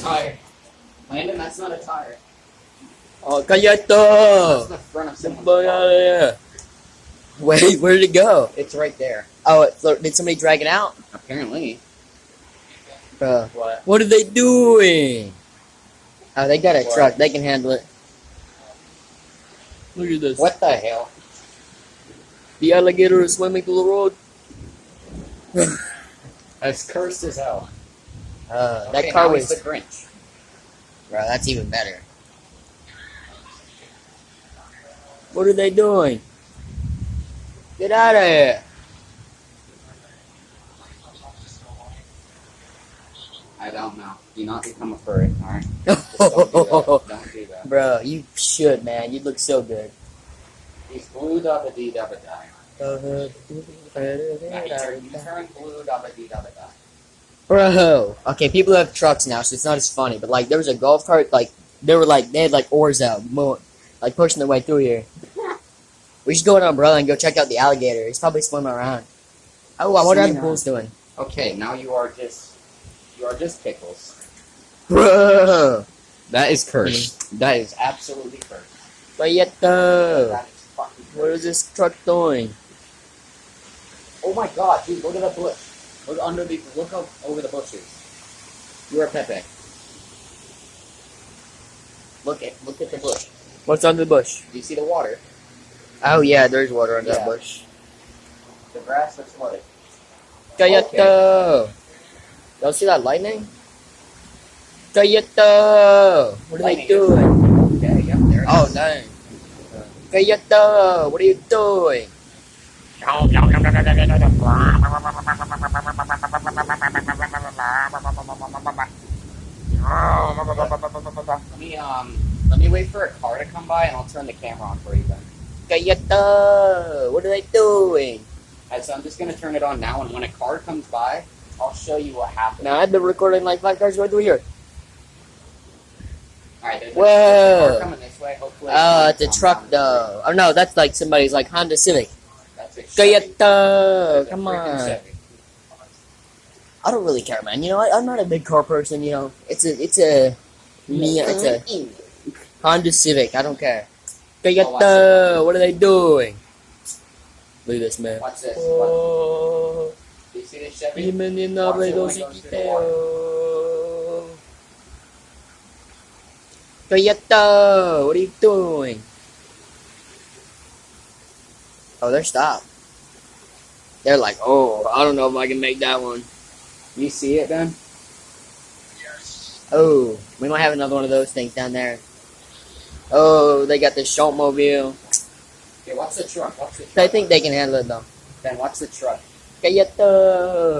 tire. Landon, that's not a tire. Oh, kaya That's to! the front of someone's Ba- car. Wait, where did it go? It's right there. Oh, did somebody drag it out? Apparently. Bro, What? what are they doing? Oh, they got a What? truck. They can handle it. Look at this. What the hell? The alligator is swimming through the road. That's cursed as hell. That Okay, car now was... he's the Grinch. Bro, that's even better. What are they doing? Get out of here. I don't know. Do not become a furry, alright? Just don't do that. Don't do that. Bro, you should, man. You look so good. He's blue dabba dee dabba die. You turn blue dabba dee dabba die. Bro. Okay, people have trucks now, so it's not as funny. But like, there was a golf cart. Like, they had like oars out, like pushing their way through here. We should go with an umbrella and go check out the alligator. He's probably swimming around. Oh, I wonder how the pool's doing. Okay, now you are just pickles. Bro. That is cursed. That is absolutely cursed. Bayeta. That is fucking cursed. What is this truck doing? Oh my god, dude, look at the bush. Look up over the bushes. You're a Pepe. Look at the bush. What's under the bush? Do you see the water? Oh yeah, there's water under that Yeah. bush. The grass looks flooded. Kayata! Y'all see that lightning? Kayata! What are they Lightning. doing? Okay, yep, there it Oh is. dang. Kayata! What are you doing? Let me wait for a car to come by and I'll turn the camera on for you then. Kayata! What are they doing? Alright, so I'm just gonna turn it on now, and when a car comes by, I'll show you what happens. Now I've been recording like 5 cars right through here. Alright, there's Whoa. a car coming this way, hopefully. Oh, it's a not truck down. though. Oh no, that's like somebody's like Honda Civic. That's a Chevy. Kayata! It's a Come freaking on. Chevy. I don't really care, man. You know, I'm not a big car person. You know, it's a Honda Civic. I don't care. Kayata! What are they doing? Look at this, man. Watch this. Oh, Do you see this Chevy? dime ni Watch nombre it when dos it goes through the Quiteo. Kayata! What are you doing? Oh, they're stopped. They're like, oh, I don't know if I can make that one. You see it then? Oh, we might have another one of those things down there. Oh, they got the Shopmobile. Okay, watch the truck. Watch the truck. I think they can handle it though. Then watch the truck. Kayata!